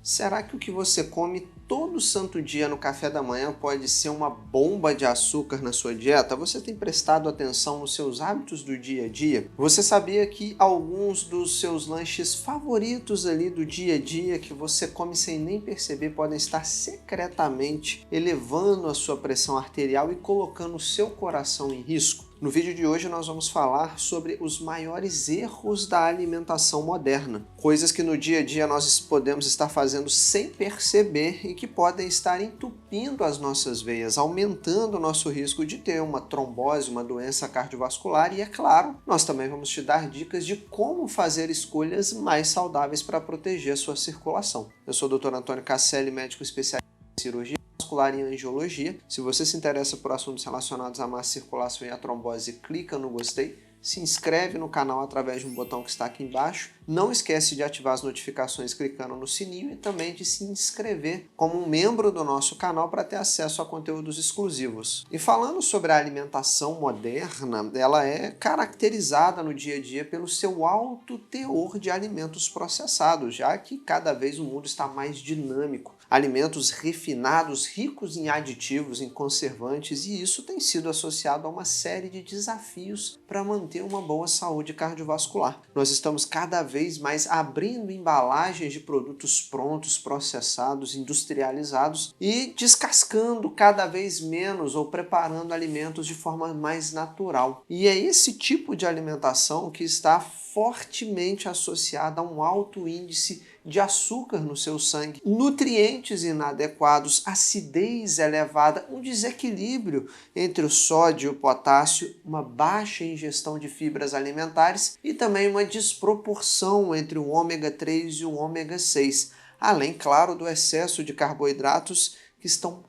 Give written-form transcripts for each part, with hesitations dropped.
Será que o que você come todo santo dia no café da manhã pode ser uma bomba de açúcar na sua dieta? Você tem prestado atenção nos seus hábitos do dia a dia? Você sabia que alguns dos seus lanches favoritos ali do dia a dia que você come sem nem perceber podem estar secretamente elevando a sua pressão arterial e colocando o seu coração em risco? No vídeo de hoje nós vamos falar sobre os maiores erros da alimentação moderna, coisas que no dia a dia nós podemos estar fazendo sem perceber e que podem estar entupindo as nossas veias, aumentando o nosso risco de ter uma trombose, uma doença cardiovascular e, é claro, nós também vamos te dar dicas de como fazer escolhas mais saudáveis para proteger a sua circulação. Eu sou o Dr. Antônio Casselli, médico especialista em cirurgia vascular e angiologia. Se você se interessa por assuntos relacionados à má circulação e à trombose, clica no gostei, se inscreve no canal através de um botão que está aqui embaixo. Não esquece de ativar as notificações clicando no sininho e também de se inscrever como um membro do nosso canal para ter acesso a conteúdos exclusivos. E falando sobre a alimentação moderna, ela é caracterizada no dia a dia pelo seu alto teor de alimentos processados, já que cada vez o mundo está mais dinâmico. Alimentos refinados, ricos em aditivos, em conservantes, e isso tem sido associado a uma série de desafios para manter uma boa saúde cardiovascular. Nós estamos cada vez mais abrindo embalagens de produtos prontos, processados, industrializados e descascando cada vez menos ou preparando alimentos de forma mais natural. E é esse tipo de alimentação que está fortemente associada a um alto índice de açúcar no seu sangue, nutrientes inadequados, acidez elevada, um desequilíbrio entre o sódio e o potássio, uma baixa ingestão de fibras alimentares e também uma desproporção entre o ômega 3 e o ômega 6, além, claro, do excesso de carboidratos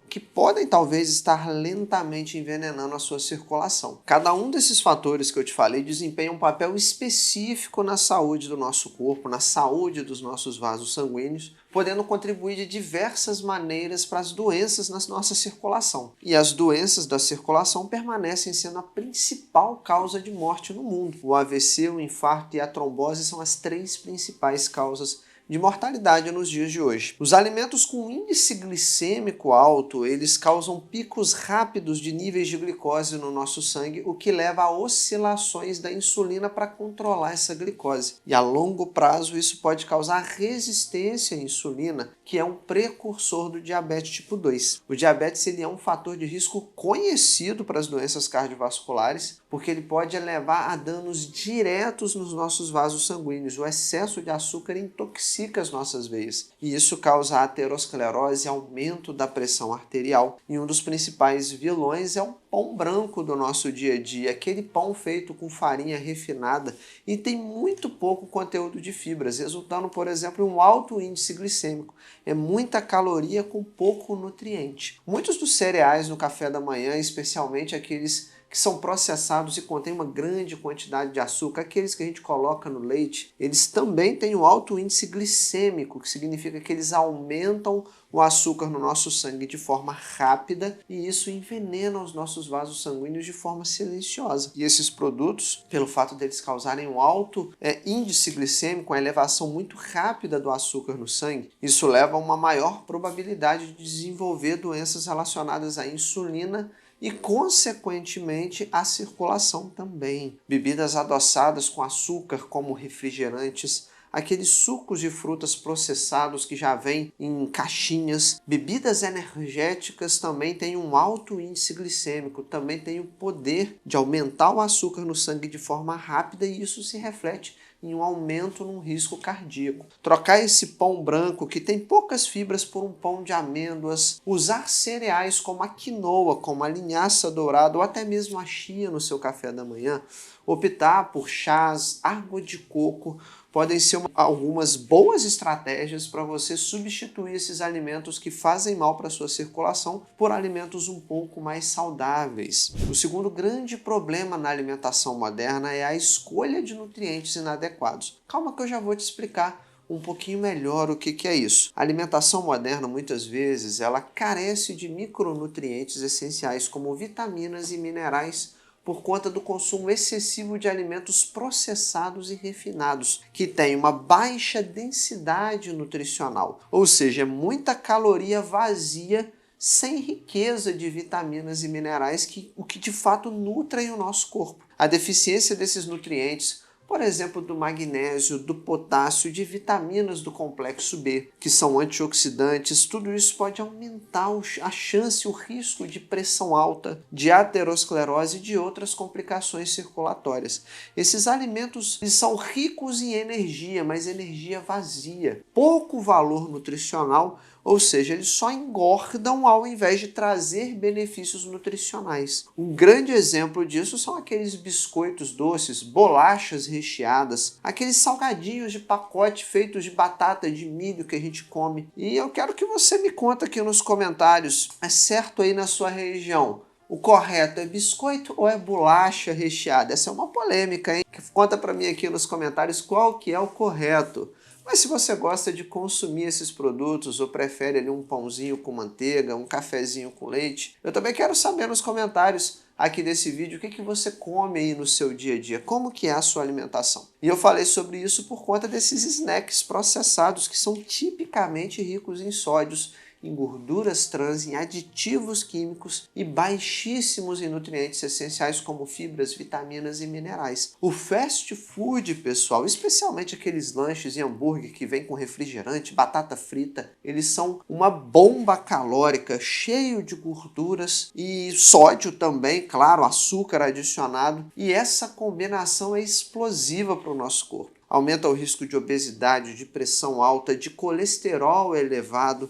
que podem talvez estar lentamente envenenando a sua circulação. Cada um desses fatores que eu te falei desempenha um papel específico na saúde do nosso corpo, na saúde dos nossos vasos sanguíneos, podendo contribuir de diversas maneiras para as doenças na nossa circulação. E as doenças da circulação permanecem sendo a principal causa de morte no mundo. O AVC, o infarto e a trombose são as três principais causas de mortalidade nos dias de hoje. Os alimentos com índice glicêmico alto, eles causam picos rápidos de níveis de glicose no nosso sangue, o que leva a oscilações da insulina para controlar essa glicose. E a longo prazo isso pode causar resistência à insulina, que é um precursor do diabetes tipo 2. O diabetes ele é um fator de risco conhecido para as doenças cardiovasculares, porque ele pode levar a danos diretos nos nossos vasos sanguíneos. O excesso de açúcar intoxica as nossas veias e isso causa aterosclerose e aumento da pressão arterial. E um dos principais vilões é o pão branco do nosso dia a dia, aquele pão feito com farinha refinada e tem muito pouco conteúdo de fibras, resultando, por exemplo, em um alto índice glicêmico. É muita caloria com pouco nutriente. Muitos dos cereais no café da manhã, especialmente aqueles que são processados e contêm uma grande quantidade de açúcar, aqueles que a gente coloca no leite, eles também têm um alto índice glicêmico, que significa que eles aumentam o açúcar no nosso sangue de forma rápida e isso envenena os nossos vasos sanguíneos de forma silenciosa. E esses produtos, pelo fato deles causarem um alto índice glicêmico, uma elevação muito rápida do açúcar no sangue, isso leva a uma maior probabilidade de desenvolver doenças relacionadas à insulina e, consequentemente, a circulação também. Bebidas adoçadas com açúcar, como refrigerantes, aqueles sucos de frutas processados que já vêm em caixinhas. Bebidas energéticas também têm um alto índice glicêmico, também têm o poder de aumentar o açúcar no sangue de forma rápida e isso se reflete em um aumento no risco cardíaco. Trocar esse pão branco que tem poucas fibras por um pão de amêndoas, usar cereais como a quinoa, como a linhaça dourada ou até mesmo a chia no seu café da manhã, optar por chás, água de coco, podem ser algumas boas estratégias para você substituir esses alimentos que fazem mal para a sua circulação por alimentos um pouco mais saudáveis. O segundo grande problema na alimentação moderna é a escolha de nutrientes inadequados. Calma que eu já vou te explicar um pouquinho melhor o que é isso. A alimentação moderna, muitas vezes, ela carece de micronutrientes essenciais como vitaminas e minerais, por conta do consumo excessivo de alimentos processados e refinados, que têm uma baixa densidade nutricional, ou seja, muita caloria vazia sem riqueza de vitaminas e minerais, o que de fato nutrem o nosso corpo. A deficiência desses nutrientes, por exemplo, do magnésio, do potássio, de vitaminas do complexo B, que são antioxidantes, tudo isso pode aumentar a chance, o risco de pressão alta, de aterosclerose e de outras complicações circulatórias. Esses alimentos são ricos em energia, mas energia vazia, pouco valor nutricional, ou seja, eles só engordam ao invés de trazer benefícios nutricionais. Um grande exemplo disso são aqueles biscoitos doces, bolachas recheadas, aqueles salgadinhos de pacote feitos de batata, de milho que a gente come. E eu quero que você me conta aqui nos comentários, é certo aí na sua região? O correto é biscoito ou é bolacha recheada? Essa é uma polêmica, hein? Conta para mim aqui nos comentários qual que é o correto. Mas se você gosta de consumir esses produtos ou prefere ali um pãozinho com manteiga, um cafezinho com leite, eu também quero saber nos comentários aqui desse vídeo o que você come aí no seu dia a dia, como que é a sua alimentação. E eu falei sobre isso por conta desses snacks processados que são tipicamente ricos em sódios, em gorduras trans, em aditivos químicos e baixíssimos em nutrientes essenciais como fibras, vitaminas e minerais. O fast food, pessoal, especialmente aqueles lanches e hambúrguer que vem com refrigerante, batata frita, eles são uma bomba calórica, cheio de gorduras e sódio também, claro, açúcar adicionado, e essa combinação é explosiva para o nosso corpo. Aumenta o risco de obesidade, de pressão alta, de colesterol elevado,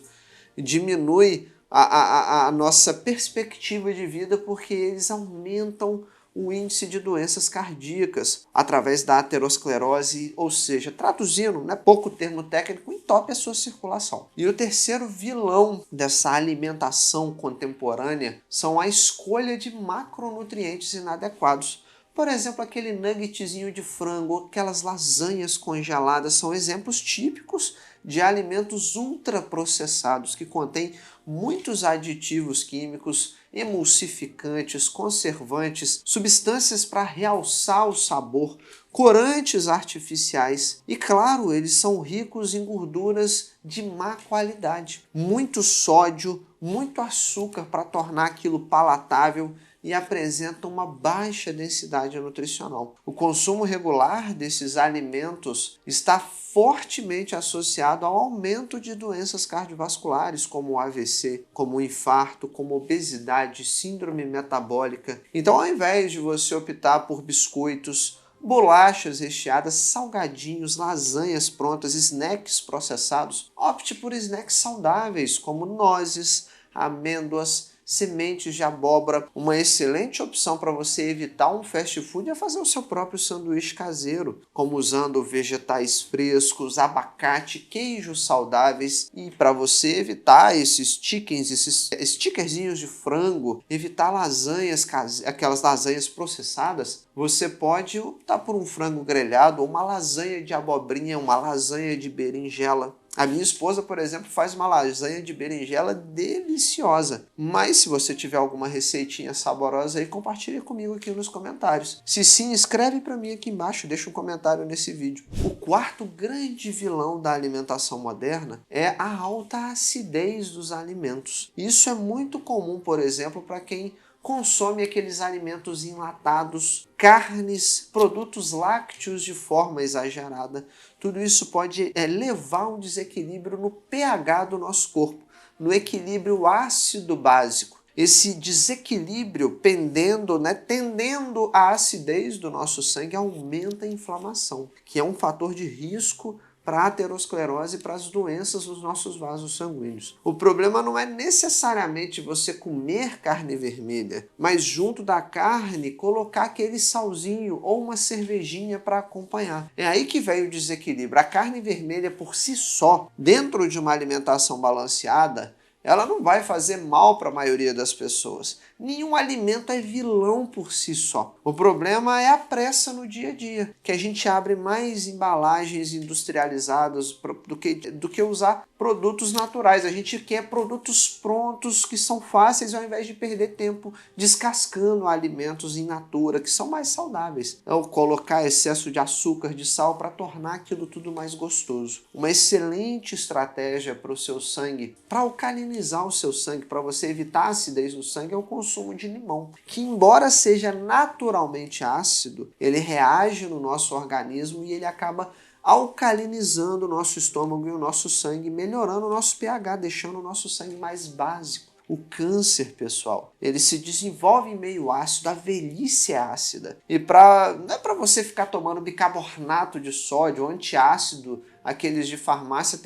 diminui a nossa perspectiva de vida porque eles aumentam o índice de doenças cardíacas através da aterosclerose, ou seja, traduzindo, pouco termo técnico, entope a sua circulação. E o terceiro vilão dessa alimentação contemporânea são a escolha de macronutrientes inadequados. Por exemplo, aquele nuggetzinho de frango, aquelas lasanhas congeladas são exemplos típicos de alimentos ultraprocessados que contêm muitos aditivos químicos, emulsificantes, conservantes, substâncias para realçar o sabor, corantes artificiais e, claro, eles são ricos em gorduras de má qualidade. Muito sódio, muito açúcar para tornar aquilo palatável e apresentam uma baixa densidade nutricional. O consumo regular desses alimentos está fortemente associado ao aumento de doenças cardiovasculares, como o AVC, como o infarto, como obesidade, síndrome metabólica. Então, ao invés de você optar por biscoitos, bolachas recheadas, salgadinhos, lasanhas prontas, snacks processados, opte por snacks saudáveis, como nozes, amêndoas, sementes de abóbora. Uma excelente opção para você evitar um fast food é fazer o seu próprio sanduíche caseiro, como usando vegetais frescos, abacate, queijos saudáveis. E para você evitar esses chickens, esses stickerzinhos de frango, evitar lasanhas, aquelas lasanhas processadas, você pode optar por um frango grelhado ou uma lasanha de abobrinha, uma lasanha de berinjela. A minha esposa, por exemplo, faz uma lasanha de berinjela deliciosa. Mas se você tiver alguma receitinha saborosa aí, compartilha comigo aqui nos comentários. Se sim, escreve para mim aqui embaixo, deixa um comentário nesse vídeo. O quarto grande vilão da alimentação moderna é a alta acidez dos alimentos. Isso é muito comum, por exemplo, para quem consome aqueles alimentos enlatados, carnes, produtos lácteos de forma exagerada. Tudo isso pode levar a um desequilíbrio no pH do nosso corpo, no equilíbrio ácido básico. Esse desequilíbrio tendendo à acidez do nosso sangue aumenta a inflamação, que é um fator de risco para a aterosclerose e para as doenças dos nossos vasos sanguíneos. O problema não é necessariamente você comer carne vermelha, mas junto da carne colocar aquele salzinho ou uma cervejinha para acompanhar. É aí que vem o desequilíbrio. A carne vermelha por si só, dentro de uma alimentação balanceada, ela não vai fazer mal para a maioria das pessoas. Nenhum alimento é vilão por si só. O problema é a pressa no dia a dia, que a gente abre mais embalagens industrializadas do que usar produtos naturais. A gente quer produtos prontos que são fáceis ao invés de perder tempo descascando alimentos in natura, que são mais saudáveis. Ou colocar excesso de açúcar, de sal para tornar aquilo tudo mais gostoso. Uma excelente estratégia para o seu sangue, para alcalinizar o seu sangue, para você evitar a acidez no sangue, é o consumo de limão, que embora seja naturalmente ácido, ele reage no nosso organismo e ele acaba alcalinizando o nosso estômago e o nosso sangue, melhorando o nosso pH, deixando o nosso sangue mais básico. O câncer, pessoal, ele se desenvolve em meio ácido, a velhice é ácida. E não é para você ficar tomando bicarbonato de sódio, antiácido, aqueles de farmácia,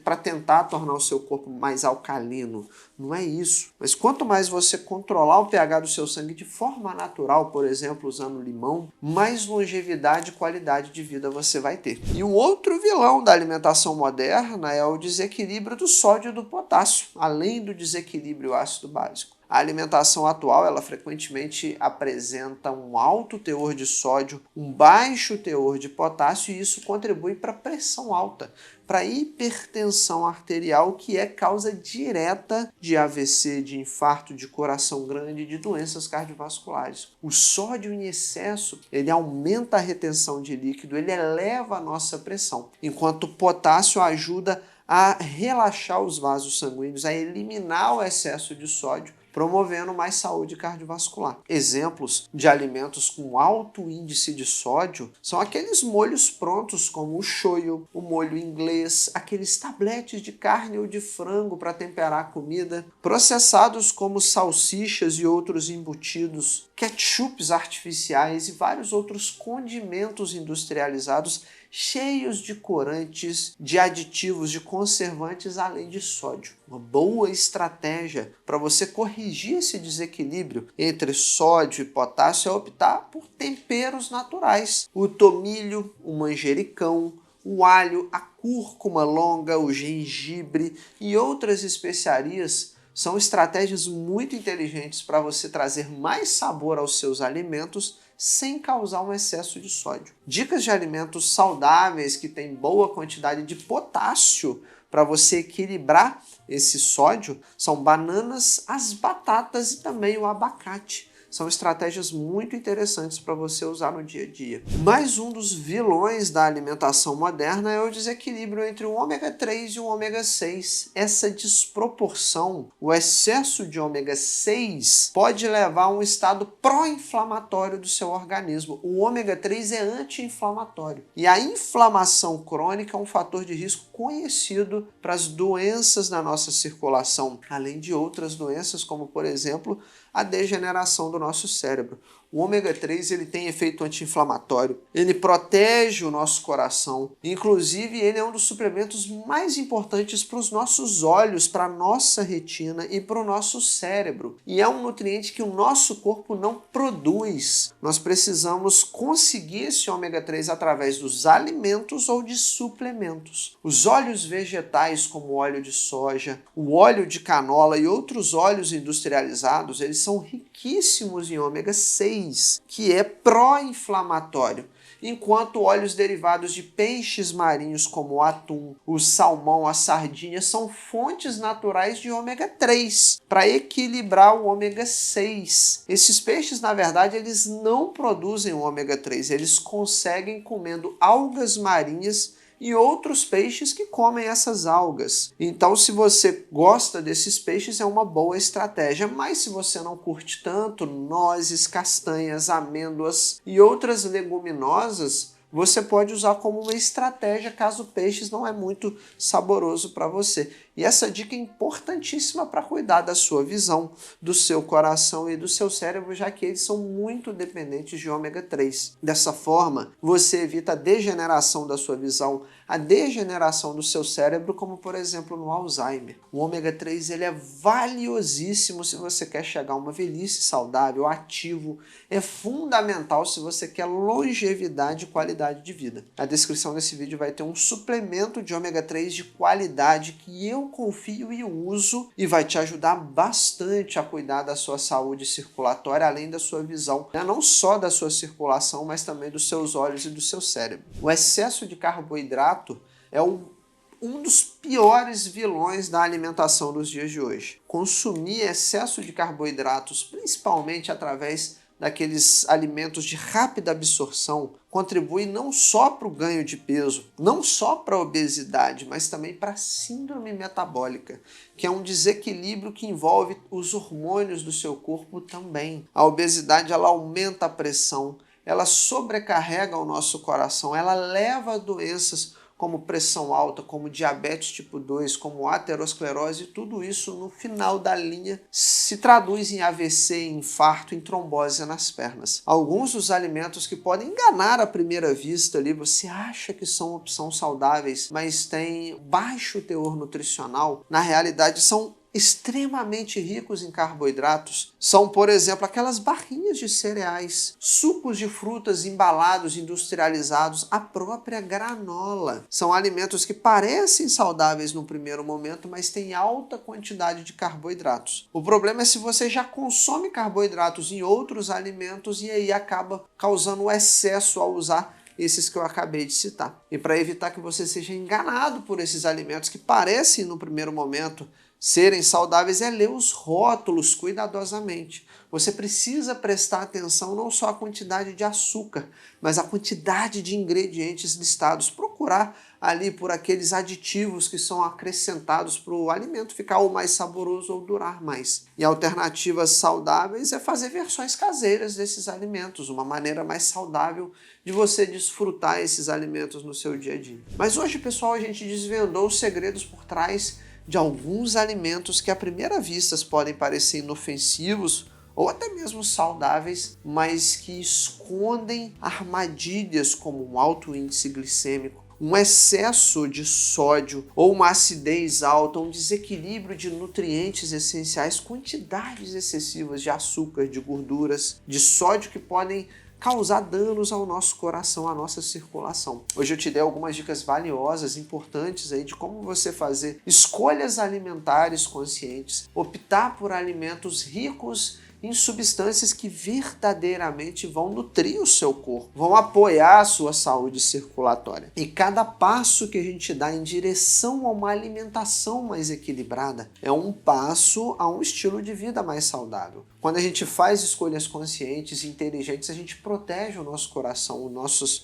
para tentar tornar o seu corpo mais alcalino. Não é isso. Mas quanto mais você controlar o pH do seu sangue de forma natural, por exemplo, usando limão, mais longevidade e qualidade de vida você vai ter. E um outro vilão da alimentação moderna é o desequilíbrio do sódio e do potássio, além do desequilíbrio ácido básico. A alimentação atual, ela frequentemente apresenta um alto teor de sódio, um baixo teor de potássio, e isso contribui para a pressão alta, para a hipertensão arterial, que é causa direta de AVC, de infarto, de coração grande, de doenças cardiovasculares. O sódio em excesso, ele aumenta a retenção de líquido, ele eleva a nossa pressão, enquanto o potássio ajuda a relaxar os vasos sanguíneos, a eliminar o excesso de sódio, promovendo mais saúde cardiovascular. Exemplos de alimentos com alto índice de sódio são aqueles molhos prontos como o shoyu, o molho inglês, aqueles tabletes de carne ou de frango para temperar a comida, processados como salsichas e outros embutidos, ketchups artificiais e vários outros condimentos industrializados cheios de corantes, de aditivos, de conservantes, além de sódio. Uma boa estratégia para você corrigir esse desequilíbrio entre sódio e potássio é optar por temperos naturais. O tomilho, o manjericão, o alho, a cúrcuma longa, o gengibre e outras especiarias são estratégias muito inteligentes para você trazer mais sabor aos seus alimentos sem causar um excesso de sódio. Dicas de alimentos saudáveis que têm boa quantidade de potássio para você equilibrar esse sódio são bananas, as batatas e também o abacate. São estratégias muito interessantes para você usar no dia a dia. Mais um dos vilões da alimentação moderna é o desequilíbrio entre o ômega 3 e o ômega 6. Essa desproporção, o excesso de ômega 6 pode levar a um estado pró-inflamatório do seu organismo. O ômega 3 é anti-inflamatório. E a inflamação crônica é um fator de risco conhecido para as doenças na nossa circulação, além de outras doenças como, por exemplo, a degeneração do nosso cérebro. O ômega 3 ele tem efeito anti-inflamatório, ele protege o nosso coração, inclusive ele é um dos suplementos mais importantes para os nossos olhos, para a nossa retina e para o nosso cérebro. E é um nutriente que o nosso corpo não produz. Nós precisamos conseguir esse ômega 3 através dos alimentos ou de suplementos. Os óleos vegetais, como o óleo de soja, o óleo de canola e outros óleos industrializados, eles são riquíssimos em ômega 6, que é pró-inflamatório, enquanto óleos derivados de peixes marinhos como o atum, o salmão, a sardinha são fontes naturais de ômega 3 para equilibrar o ômega 6. Esses peixes, na verdade, eles não produzem o ômega 3, eles conseguem comendo algas marinhas e outros peixes que comem essas algas. Então, se você gosta desses peixes, é uma boa estratégia. Mas se você não curte tanto, nozes, castanhas, amêndoas e outras leguminosas, você pode usar como uma estratégia caso o peixe não é muito saboroso para você. E essa dica é importantíssima para cuidar da sua visão, do seu coração e do seu cérebro, já que eles são muito dependentes de ômega 3. Dessa forma, você evita a degeneração da sua visão, a degeneração do seu cérebro, como por exemplo no Alzheimer. O ômega 3 ele é valiosíssimo se você quer chegar a uma velhice saudável, ativo. É fundamental se você quer longevidade e qualidade de vida. Na descrição desse vídeo vai ter um suplemento de ômega 3 de qualidade que eu eu confio e uso e vai te ajudar bastante a cuidar da sua saúde circulatória, além da sua visão, né? Não só da sua circulação, mas também dos seus olhos e do seu cérebro. O excesso de carboidrato é um dos piores vilões da alimentação dos dias de hoje. Consumir excesso de carboidratos, principalmente através daqueles alimentos de rápida absorção, contribui não só para o ganho de peso, não só para a obesidade, mas também para a síndrome metabólica, que é um desequilíbrio que envolve os hormônios do seu corpo também. A obesidade, ela aumenta a pressão, ela sobrecarrega o nosso coração, ela leva a doenças como pressão alta, como diabetes tipo 2, como aterosclerose, e tudo isso no final da linha se traduz em AVC, em infarto, em trombose nas pernas. Alguns dos alimentos que podem enganar à primeira vista ali, você acha que são opções saudáveis, mas têm baixo teor nutricional, na realidade são extremamente ricos em carboidratos. São, por exemplo, aquelas barrinhas de cereais, sucos de frutas embalados, industrializados, a própria granola. São alimentos que parecem saudáveis no primeiro momento, mas têm alta quantidade de carboidratos. O problema é se você já consome carboidratos em outros alimentos e aí acaba causando o excesso ao usar esses que eu acabei de citar. E para evitar que você seja enganado por esses alimentos que parecem no primeiro momento serem saudáveis, é ler os rótulos cuidadosamente. Você precisa prestar atenção não só à quantidade de açúcar, mas à quantidade de ingredientes listados. Procurar ali por aqueles aditivos que são acrescentados para o alimento ficar ou mais saboroso ou durar mais. E alternativas saudáveis é fazer versões caseiras desses alimentos, uma maneira mais saudável de você desfrutar esses alimentos no seu dia a dia. Mas hoje, pessoal, a gente desvendou os segredos por trás de alguns alimentos que à primeira vista podem parecer inofensivos ou até mesmo saudáveis, mas que escondem armadilhas como um alto índice glicêmico, um excesso de sódio ou uma acidez alta, um desequilíbrio de nutrientes essenciais, quantidades excessivas de açúcar, de gorduras, de sódio que podem causar danos ao nosso coração, à nossa circulação. Hoje eu te dei algumas dicas valiosas, importantes aí de como você fazer escolhas alimentares conscientes, optar por alimentos ricos em substâncias que verdadeiramente vão nutrir o seu corpo, vão apoiar a sua saúde circulatória. E cada passo que a gente dá em direção a uma alimentação mais equilibrada é um passo a um estilo de vida mais saudável. Quando a gente faz escolhas conscientes e inteligentes, a gente protege o nosso coração,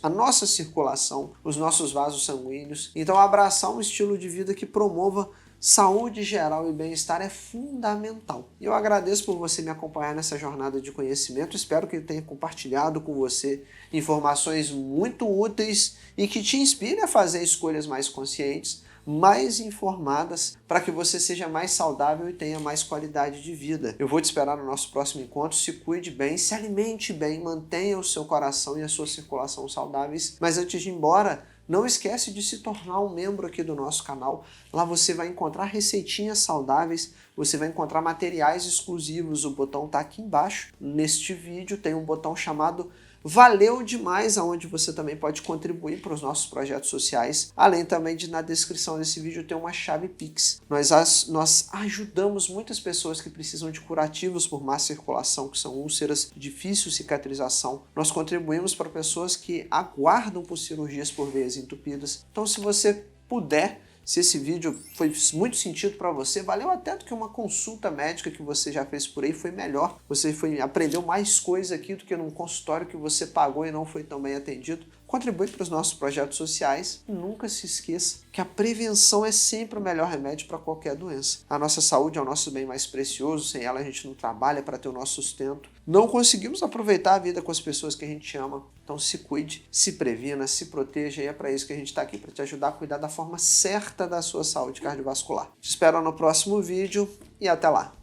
a nossa circulação, os nossos vasos sanguíneos. Então, abraçar um estilo de vida que promova saúde geral e bem-estar é fundamental. E eu agradeço por você me acompanhar nessa jornada de conhecimento. Espero que eu tenha compartilhado com você informações muito úteis e que te inspire a fazer escolhas mais conscientes, mais informadas, para que você seja mais saudável e tenha mais qualidade de vida. Eu vou te esperar no nosso próximo encontro. Se cuide bem, se alimente bem, mantenha o seu coração e a sua circulação saudáveis. Mas antes de ir embora, não esquece de se tornar um membro aqui do nosso canal. Lá você vai encontrar receitinhas saudáveis, você vai encontrar materiais exclusivos. O botão está aqui embaixo. Neste vídeo tem um botão chamado Valeu Demais, onde você também pode contribuir para os nossos projetos sociais, além também de na descrição desse vídeo ter uma chave Pix. Nós ajudamos muitas pessoas que precisam de curativos por má circulação, que são úlceras de difícil cicatrização. Nós contribuímos para pessoas que aguardam por cirurgias por veias entupidas. Então, se você puder, se esse vídeo foi muito sentido para você, valeu até do que uma consulta médica que você já fez por aí, foi melhor. Você aprendeu mais coisa aqui do que num consultório que você pagou e não foi tão bem atendido. Contribui para os nossos projetos sociais e nunca se esqueça que a prevenção é sempre o melhor remédio para qualquer doença. A nossa saúde é o nosso bem mais precioso, sem ela a gente não trabalha para ter o nosso sustento. Não conseguimos aproveitar a vida com as pessoas que a gente ama. Então se cuide, se previna, se proteja e é para isso que a gente está aqui, para te ajudar a cuidar da forma certa da sua saúde cardiovascular. Te espero no próximo vídeo e até lá!